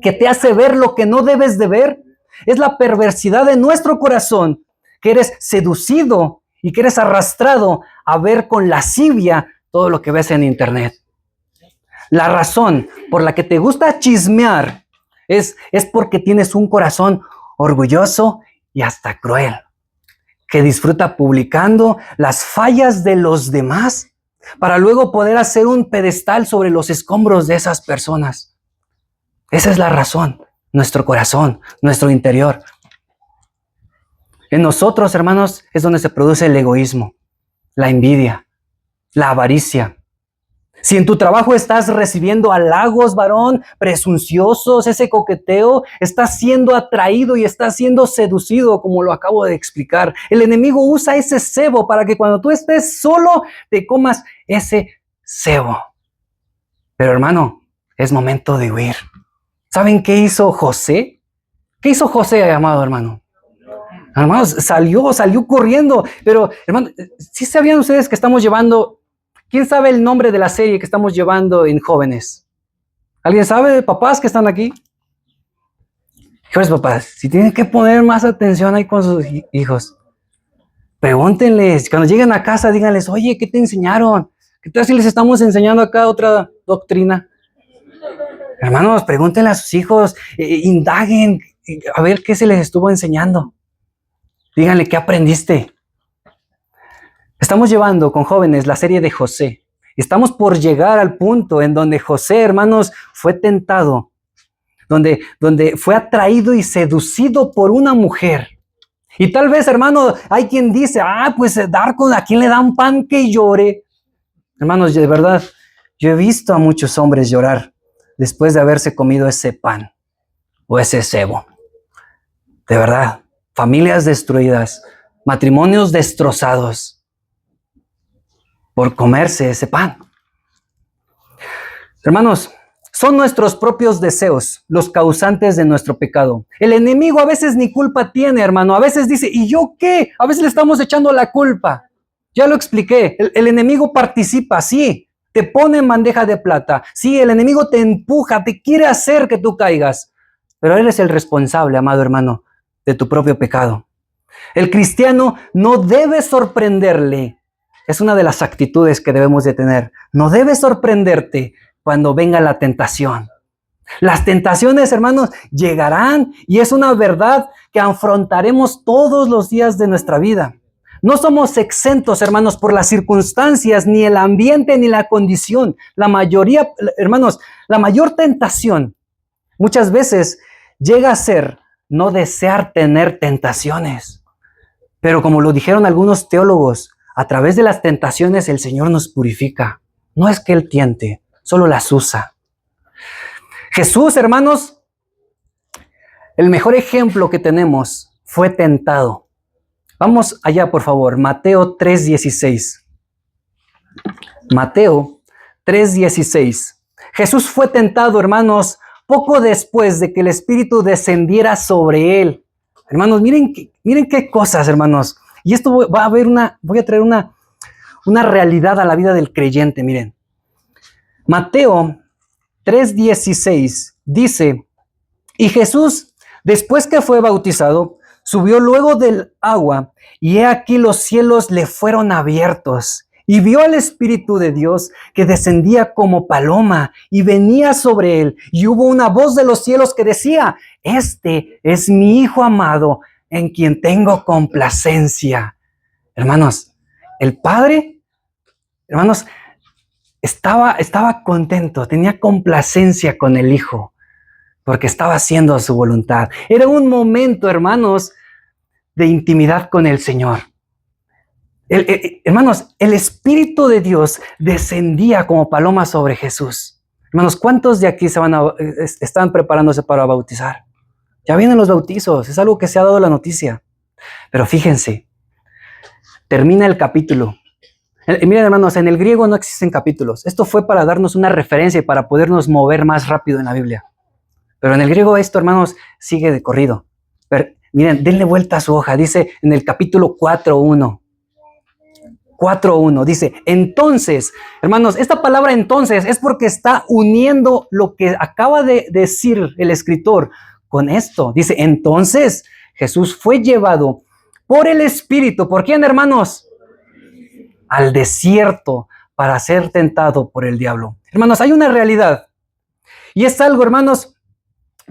S1: que te hace ver lo que no debes de ver. Es la perversidad de nuestro corazón, que eres seducido y que eres arrastrado a ver con lascivia todo lo que ves en internet. La razón por la que te gusta chismear es porque tienes un corazón orgulloso y hasta cruel, que disfruta publicando las fallas de los demás para luego poder hacer un pedestal sobre los escombros de esas personas. Esa es la razón, nuestro corazón, nuestro interior. En nosotros, hermanos, es donde se produce el egoísmo, la envidia, la avaricia. Si en tu trabajo estás recibiendo halagos, varón, presunciosos, ese coqueteo, estás siendo atraído y estás siendo seducido, como lo acabo de explicar. El enemigo usa ese cebo para que cuando tú estés solo, te comas ese cebo. Pero hermano, es momento de huir. ¿Saben qué hizo José? ¿Qué hizo José, amado hermano? Hermanos, salió corriendo. Pero, hermano, ¿sí sabían ustedes que estamos llevando... ¿Quién sabe el nombre de la serie que estamos llevando en jóvenes? ¿Alguien sabe, papás que están aquí? Hijos, papás, si tienen que poner más atención ahí con sus hijos, pregúntenles, cuando lleguen a casa, díganles, oye, ¿qué te enseñaron? ¿Qué tal si les estamos enseñando acá otra doctrina? Hermanos, pregúntenle a sus hijos, indaguen, a ver qué se les estuvo enseñando. Díganle, ¿qué aprendiste? Estamos llevando con jóvenes la serie de José. Estamos por llegar al punto en donde José, hermanos, fue tentado, donde fue atraído y seducido por una mujer. Y tal vez, hermano, hay quien dice, pues dar con a quien le dan pan que llore. Hermanos, de verdad, yo he visto a muchos hombres llorar después de haberse comido ese pan o ese cebo. De verdad, familias destruidas, matrimonios destrozados por comerse ese pan. Hermanos, son nuestros propios deseos los causantes de nuestro pecado. El enemigo a veces ni culpa tiene, hermano. A veces dice, ¿y yo qué? A veces le estamos echando la culpa. Ya lo expliqué. El enemigo participa, sí. Te pone en bandeja de plata. Sí, el enemigo te empuja, te quiere hacer que tú caigas. Pero eres el responsable, amado hermano, de tu propio pecado. El cristiano no debe sorprenderle. Es una de las actitudes que debemos de tener. No debe sorprenderte cuando venga la tentación. Las tentaciones, hermanos, llegarán y es una verdad que afrontaremos todos los días de nuestra vida. No somos exentos, hermanos, por las circunstancias, ni el ambiente, ni la condición. La mayoría, hermanos, la mayor tentación muchas veces llega a ser no desear tener tentaciones. Pero como lo dijeron algunos teólogos, a través de las tentaciones el Señor nos purifica. No es que Él tiente, solo las usa. Jesús, hermanos, el mejor ejemplo que tenemos, fue tentado. Vamos allá, por favor, Mateo 3:16. Mateo 3:16. Jesús fue tentado, hermanos, poco después de que el Espíritu descendiera sobre Él. Hermanos, miren qué cosas, hermanos. Y esto voy a traer una realidad a la vida del creyente, miren. Mateo 3:16 dice, y Jesús, después que fue bautizado, subió luego del agua, y he aquí los cielos le fueron abiertos, y vio al Espíritu de Dios que descendía como paloma y venía sobre él. Y hubo una voz de los cielos que decía: este es mi Hijo amado, en quien tengo complacencia. Hermanos, el Padre, hermanos, estaba contento, tenía complacencia con el Hijo, porque estaba haciendo su voluntad. Era un momento, hermanos, de intimidad con el Señor. Hermanos, el Espíritu de Dios descendía como paloma sobre Jesús. Hermanos, ¿cuántos de aquí están preparándose para bautizar? Ya vienen los bautizos, es algo que se ha dado la noticia. Pero fíjense, termina el capítulo. Miren, hermanos, en el griego no existen capítulos. Esto fue para darnos una referencia y para podernos mover más rápido en la Biblia. Pero en el griego esto, hermanos, sigue de corrido. Pero, miren, denle vuelta a su hoja. Dice en el capítulo 4.1. 4.1 dice: entonces, hermanos, esta palabra entonces es porque está uniendo lo que acaba de decir el escritor con esto. Dice: entonces Jesús fue llevado por el Espíritu. ¿Por quién, hermanos? Al desierto para ser tentado por el diablo. Hermanos, hay una realidad. Y es algo, hermanos,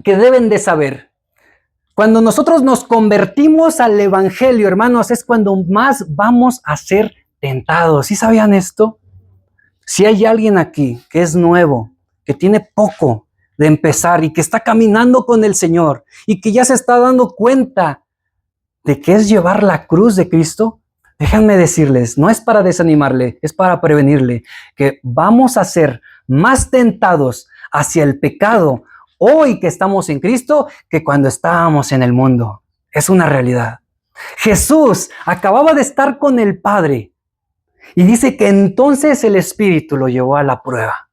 S1: que deben de saber. Cuando nosotros nos convertimos al Evangelio, hermanos, es cuando más vamos a ser tentados. ¿Sí sabían esto? Si hay alguien aquí que es nuevo, que tiene poco de empezar y que está caminando con el Señor y que ya se está dando cuenta de que es llevar la cruz de Cristo, déjenme decirles, no es para desanimarle, es para prevenirle que vamos a ser más tentados hacia el pecado hoy que estamos en Cristo que cuando estábamos en el mundo. Es una realidad. Jesús acababa de estar con el Padre y dice que entonces el Espíritu lo llevó a la prueba.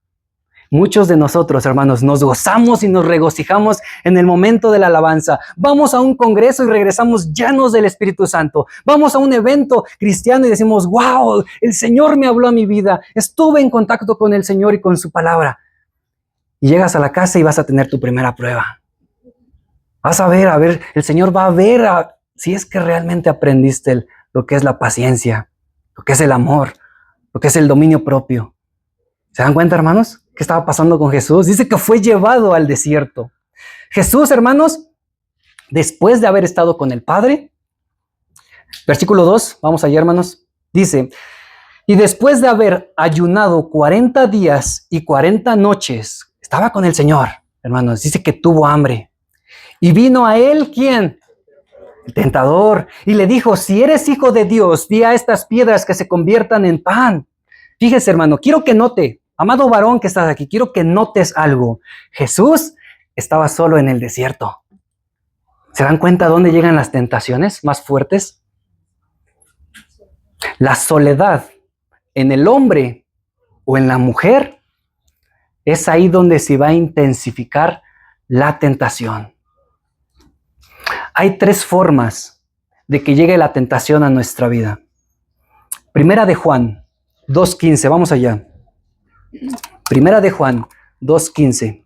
S1: Muchos de nosotros, hermanos, nos gozamos y nos regocijamos en el momento de la alabanza. Vamos a un congreso y regresamos llenos del Espíritu Santo. Vamos a un evento cristiano y decimos: wow, el Señor me habló a mi vida. Estuve en contacto con el Señor y con su palabra. Y llegas a la casa y vas a tener tu primera prueba. Vas a ver, el Señor va a ver si es que realmente aprendiste lo que es la paciencia, lo que es el amor, lo que es el dominio propio. ¿Se dan cuenta, hermanos? ¿Qué estaba pasando con Jesús? Dice que fue llevado al desierto. Jesús, hermanos, después de haber estado con el Padre, versículo 2, vamos allá, hermanos, dice: y después de haber ayunado 40 días y 40 noches, estaba con el Señor, hermanos, dice que tuvo hambre. Y vino a él, ¿quién? El tentador. Y le dijo: si eres hijo de Dios, di a estas piedras que se conviertan en pan. Fíjese, hermano, quiero que note, amado varón que estás aquí, quiero que notes algo. Jesús estaba solo en el desierto. ¿Se dan cuenta dónde llegan las tentaciones más fuertes? La soledad en el hombre o en la mujer es ahí donde se va a intensificar la tentación. Hay 3 formas de que llegue la tentación a nuestra vida. Primera de Juan 2.15, vamos allá. Primera de Juan 2.15.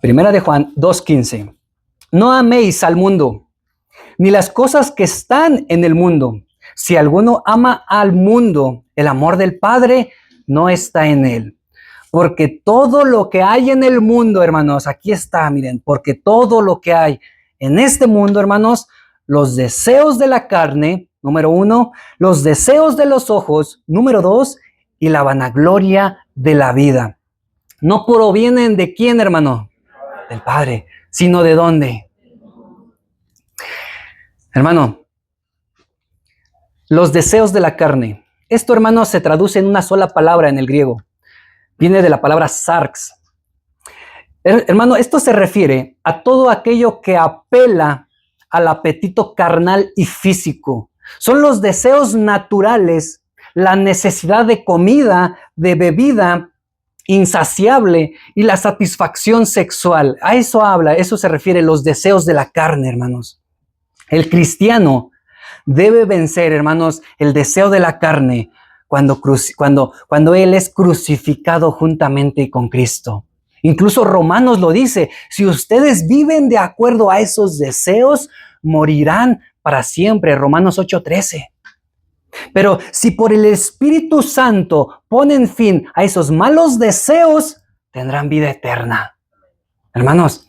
S1: Primera de Juan 2.15. No améis al mundo, ni las cosas que están en el mundo. Si alguno ama al mundo, el amor del Padre no está en él. Porque todo lo que hay en el mundo, hermanos, aquí está, miren, porque todo lo que hay en este mundo, hermanos, los deseos de la carne, número 1, los deseos de los ojos, número 2, y la vanagloria de la vida. No provienen de quién, hermano, del Padre, sino de dónde. Hermano, los deseos de la carne. Esto, hermano, se traduce en una sola palabra en el griego. Viene de la palabra sarx. Hermano, esto se refiere a todo aquello que apela al apetito carnal y físico. Son los deseos naturales, la necesidad de comida, de bebida insaciable y la satisfacción sexual. A eso habla, eso se refiere los deseos de la carne, hermanos. El cristiano debe vencer, hermanos, el deseo de la carne cuando él es crucificado juntamente con Cristo. Incluso Romanos lo dice, si ustedes viven de acuerdo a esos deseos, morirán para siempre. Romanos 8:13. Pero si por el Espíritu Santo ponen fin a esos malos deseos, tendrán vida eterna. Hermanos,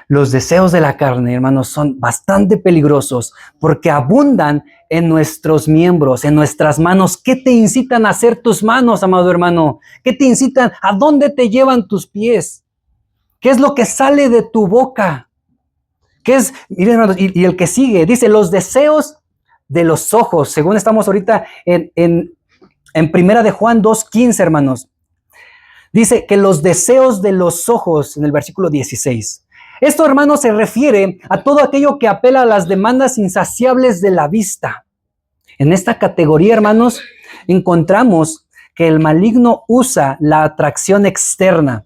S1: los deseos de la carne, hermanos, son bastante peligrosos porque abundan en nuestros miembros, en nuestras manos. ¿Qué te incitan a hacer tus manos, amado hermano? ¿Qué te incitan? ¿A dónde te llevan tus pies? ¿Qué es lo que sale de tu boca? ¿Qué es? Miren, hermanos, y el que sigue, dice, los deseos de los ojos, según estamos ahorita en Primera de Juan 2:15, hermanos. Dice que los deseos de los ojos, en el versículo 16. Esto, hermanos, se refiere a todo aquello que apela a las demandas insaciables de la vista. En esta categoría, hermanos, encontramos que el maligno usa la atracción externa,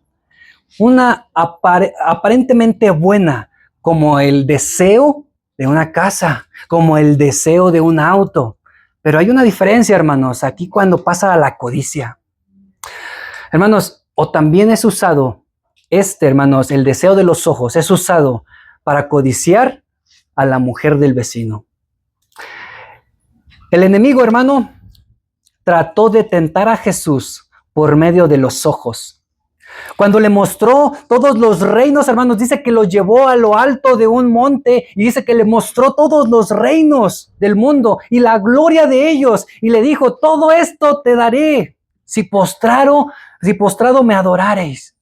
S1: una aparentemente buena, como el deseo de una casa, como el deseo de un auto. Pero hay una diferencia, hermanos, aquí cuando pasa a la codicia. Hermanos, o también es usado, hermanos, el deseo de los ojos, es usado para codiciar a la mujer del vecino. El enemigo, hermano, trató de tentar a Jesús por medio de los ojos. Cuando le mostró todos los reinos, hermanos, dice que los llevó a lo alto de un monte y dice que le mostró todos los reinos del mundo y la gloria de ellos y le dijo, todo esto te daré si postrado me adorareis.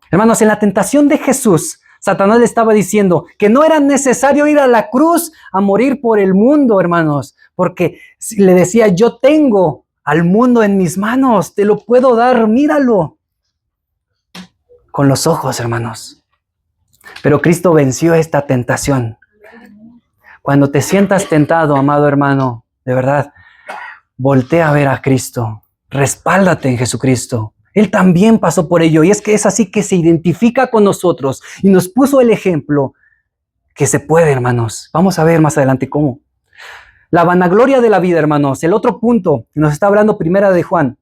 S1: Hermanos, en la tentación de Jesús, Satanás le estaba diciendo que no era necesario ir a la cruz a morir por el mundo, hermanos, porque le decía, yo tengo al mundo en mis manos, te lo puedo dar, míralo. Con los ojos, hermanos. Pero Cristo venció esta tentación. Cuando te sientas tentado, amado hermano, de verdad, voltea a ver a Cristo. Respáldate en Jesucristo. Él también pasó por ello. Y es que es así que se identifica con nosotros. Y nos puso el ejemplo que se puede, hermanos. Vamos a ver más adelante cómo. La vanagloria de la vida, hermanos. El otro punto que nos está hablando Primera de Juan.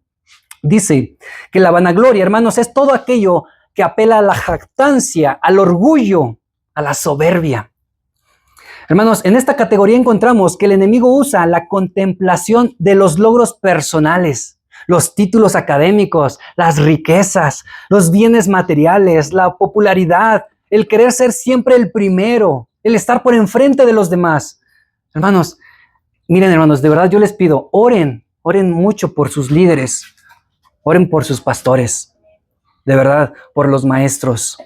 S1: Dice que la vanagloria, hermanos, es todo aquello que apela a la jactancia, al orgullo, a la soberbia. Hermanos, en esta categoría encontramos que el enemigo usa la contemplación de los logros personales, los títulos académicos, las riquezas, los bienes materiales, la popularidad, el querer ser siempre el primero, el estar por enfrente de los demás. Hermanos, miren, hermanos, de verdad yo les pido, oren mucho por sus líderes, oren por sus pastores. De verdad, por los maestros.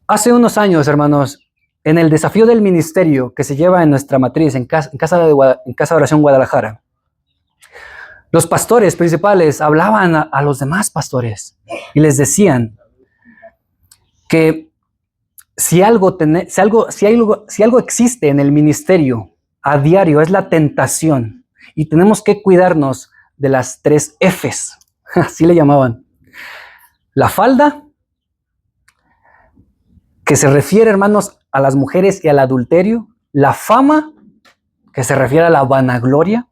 S1: Hace unos años, hermanos, en el desafío del ministerio que se lleva en nuestra matriz, en Casa de Oración Guadalajara, los pastores principales hablaban a los demás pastores y les decían que si algo existe en el ministerio a diario es la tentación y tenemos que cuidarnos de las 3 Fs, así le llamaban. La falda, que se refiere, hermanos, a las mujeres y al adulterio. La fama, que se refiere a la vanagloria.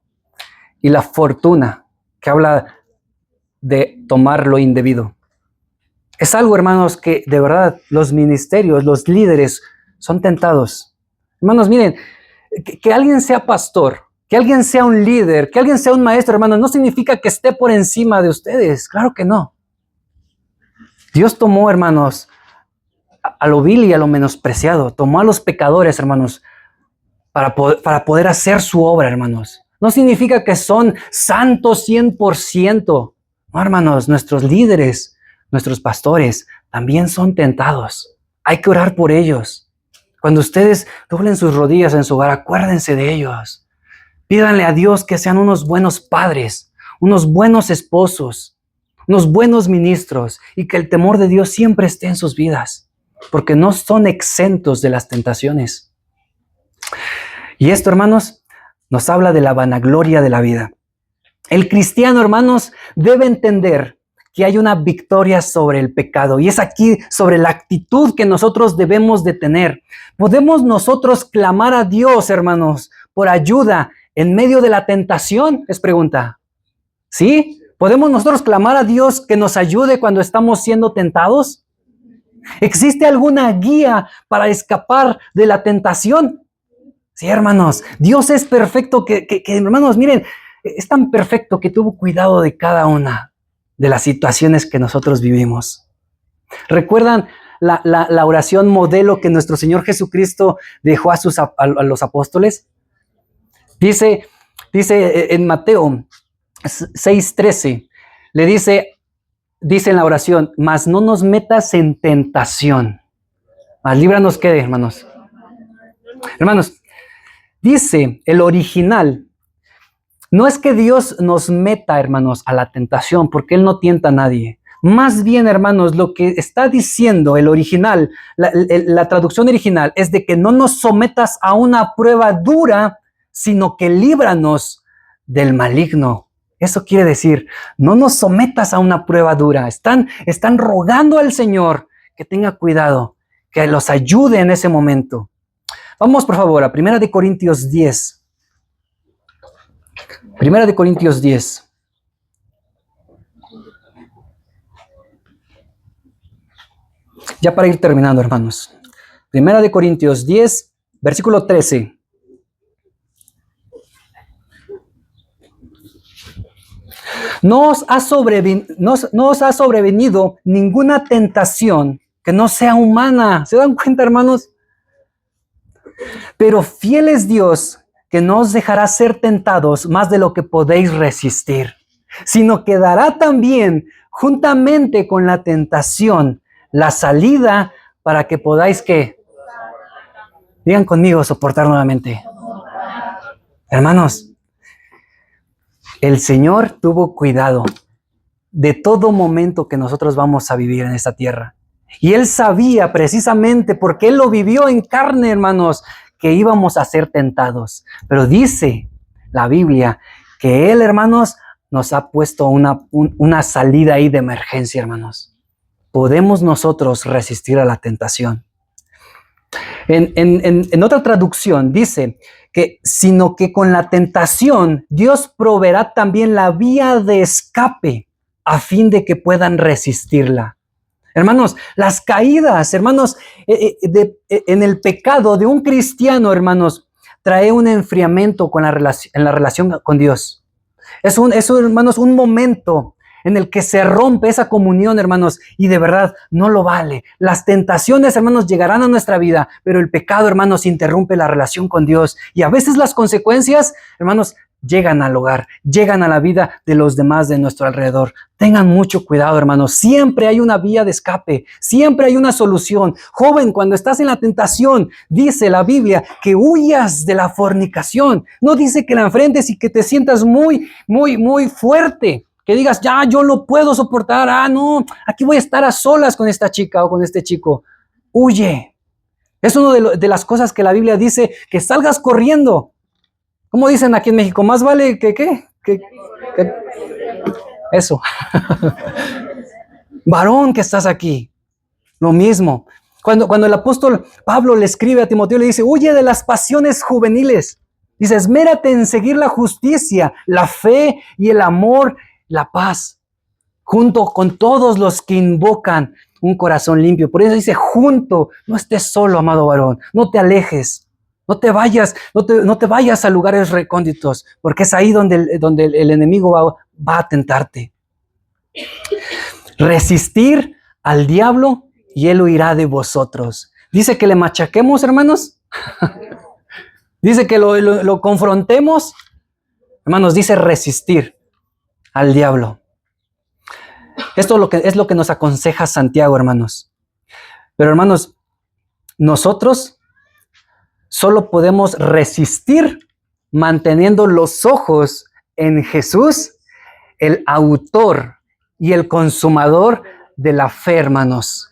S1: Y la fortuna, que habla de tomar lo indebido. Es algo, hermanos, que de verdad los ministerios, los líderes son tentados. Hermanos, miren, que alguien sea pastor, que alguien sea un líder, que alguien sea un maestro, hermanos, no significa que esté por encima de ustedes. Claro que no. Dios tomó, hermanos, a lo vil y a lo menospreciado. Tomó a los pecadores, hermanos, para poder hacer su obra, hermanos. No significa que son santos 100%. No, hermanos, nuestros líderes, nuestros pastores, también son tentados. Hay que orar por ellos. Cuando ustedes doblen sus rodillas en su hogar, acuérdense de ellos. Pídanle a Dios que sean unos buenos padres, unos buenos esposos, unos buenos ministros y que el temor de Dios siempre esté en sus vidas, porque no son exentos de las tentaciones. Y esto, hermanos, nos habla de la vanagloria de la vida. El cristiano, hermanos, debe entender que hay una victoria sobre el pecado y es aquí sobre la actitud que nosotros debemos de tener. ¿Podemos nosotros clamar a Dios, hermanos, por ayuda en medio de la tentación? Es pregunta. ¿Sí? ¿Podemos nosotros clamar a Dios que nos ayude cuando estamos siendo tentados? ¿Existe alguna guía para escapar de la tentación? Sí, hermanos, Dios es perfecto hermanos, miren, es tan perfecto que tuvo cuidado de cada una de las situaciones que nosotros vivimos. ¿Recuerdan la oración modelo que nuestro Señor Jesucristo dejó a los apóstoles? Dice en Mateo 6:13, le dice en la oración, mas no nos metas en tentación, mas líbranos ¿qué, hermanos? Hermanos, dice el original, no es que Dios nos meta, hermanos, a la tentación, porque Él no tienta a nadie. Más bien, hermanos, lo que está diciendo el original, la traducción original, es de que no nos sometas a una prueba dura, sino que líbranos del maligno. Eso quiere decir, no nos sometas a una prueba dura. Están rogando al Señor que tenga cuidado, que los ayude en ese momento. Vamos, por favor, a 1 Corintios 10. 1 Corintios 10. Ya para ir terminando, hermanos. 1 Corintios 10, versículo 13. No os ha sobrevenido ninguna tentación que no sea humana. ¿Se dan cuenta, hermanos? Pero fiel es Dios, que no os dejará ser tentados más de lo que podéis resistir, sino que dará también, juntamente con la tentación, la salida para que podáis, ¿qué? Digan conmigo, soportar nuevamente. Hermanos, el Señor tuvo cuidado de todo momento que nosotros vamos a vivir en esta tierra. Y Él sabía precisamente, porque Él lo vivió en carne, hermanos, que íbamos a ser tentados. Pero dice la Biblia que Él, hermanos, nos ha puesto una salida ahí de emergencia, hermanos. Podemos nosotros resistir a la tentación. En otra traducción dice que, sino que con la tentación Dios proveerá también la vía de escape a fin de que puedan resistirla. Hermanos, las caídas, hermanos, en el pecado de un cristiano, hermanos, trae un enfriamiento en la relación con Dios. Es hermanos, un momento en el que se rompe esa comunión, hermanos, y de verdad no lo vale. Las tentaciones, hermanos, llegarán a nuestra vida, pero el pecado, hermanos, interrumpe la relación con Dios. Y a veces las consecuencias, hermanos, llegan al hogar, llegan a la vida de los demás de nuestro alrededor. Tengan mucho cuidado, hermanos. Siempre hay una vía de escape, siempre hay una solución. Joven, cuando estás en la tentación, dice la Biblia que huyas de la fornicación. No dice que la enfrentes y que te sientas muy fuerte. Que digas, ya, yo lo puedo soportar. Ah, no, aquí voy a estar a solas con esta chica o con este chico. Huye. Es una de las cosas que la Biblia dice, que salgas corriendo. ¿Cómo dicen aquí en México? Más vale que eso. Varón que estás aquí. Lo mismo. Cuando el apóstol Pablo le escribe a Timoteo, le dice, huye de las pasiones juveniles. Dice, esmérate en seguir la justicia, la fe y el amor, la paz, junto con todos los que invocan un corazón limpio. Por eso dice, junto, no estés solo, amado varón, no te alejes. No te vayas a lugares recónditos, porque es ahí donde el enemigo va a tentarte. Resistir al diablo y él huirá de vosotros. Dice que le machaquemos, hermanos. Dice que lo confrontemos. Hermanos, dice resistir al diablo. Esto es lo que nos aconseja Santiago, hermanos. Pero, hermanos, nosotros solo podemos resistir manteniendo los ojos en Jesús, el autor y el consumador de la fe, hermanos.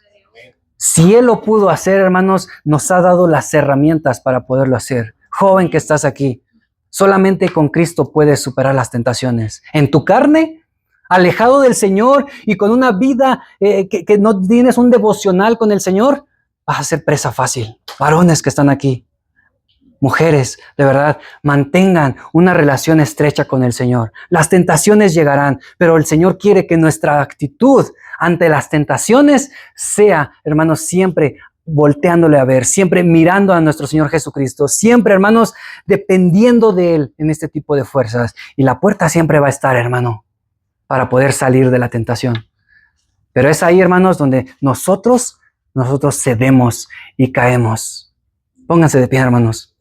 S1: Si Él lo pudo hacer, hermanos, nos ha dado las herramientas para poderlo hacer. Joven que estás aquí, solamente con Cristo puedes superar las tentaciones. En tu carne, alejado del Señor y con una vida que no tienes un devocional con el Señor, vas a ser presa fácil. Varones que están aquí, mujeres, de verdad, mantengan una relación estrecha con el Señor. Las tentaciones llegarán, pero el Señor quiere que nuestra actitud ante las tentaciones sea, hermanos, siempre volteándole a ver, siempre mirando a nuestro Señor Jesucristo, siempre, hermanos, dependiendo de Él en este tipo de fuerzas. Y la puerta siempre va a estar, hermano, para poder salir de la tentación. Pero es ahí, hermanos, donde nosotros cedemos y caemos. Pónganse de pie, hermanos.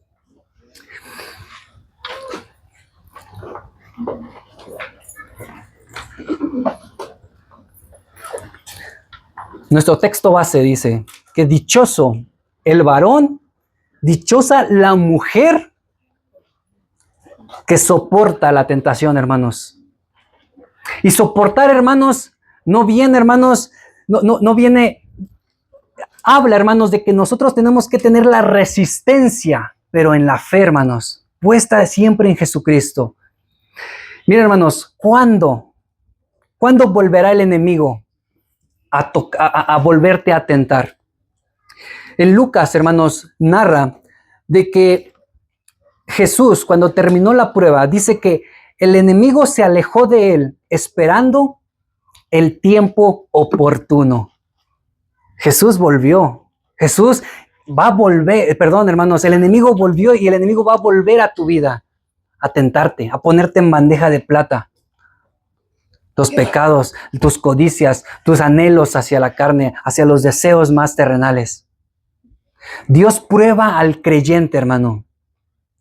S1: Nuestro texto base dice que dichoso el varón, dichosa la mujer que soporta la tentación, hermanos. Y soportar, hermanos, no viene, hermanos, no viene, habla, hermanos, de que nosotros tenemos que tener la resistencia, pero en la fe, hermanos, puesta siempre en Jesucristo. Miren, hermanos, ¿cuándo volverá el enemigo a volverte a tentar? En Lucas, hermanos, narra de que Jesús, cuando terminó la prueba, dice que el enemigo se alejó de él esperando el tiempo oportuno. Jesús volvió. Jesús va a volver, perdón, hermanos, el enemigo volvió y el enemigo va a volver a tu vida, a tentarte, a ponerte en bandeja de plata. Tus pecados, tus codicias, tus anhelos hacia la carne, hacia los deseos más terrenales. Dios prueba al creyente, hermano.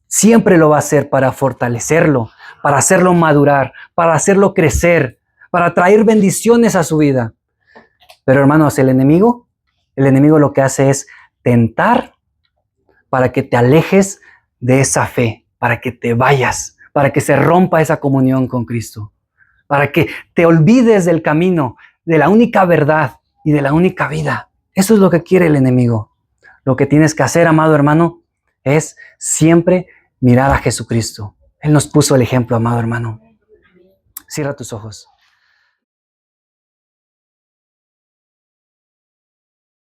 S1: Siempre lo va a hacer para fortalecerlo, para hacerlo madurar, para hacerlo crecer, para traer bendiciones a su vida. Pero, hermanos, el enemigo lo que hace es tentar para que te alejes de esa fe, para que te vayas, para que se rompa esa comunión con Cristo, para que te olvides del camino, de la única verdad y de la única vida. Eso es lo que quiere el enemigo. Lo que tienes que hacer, amado hermano, es siempre mirar a Jesucristo. Él nos puso el ejemplo, amado hermano. Cierra tus ojos.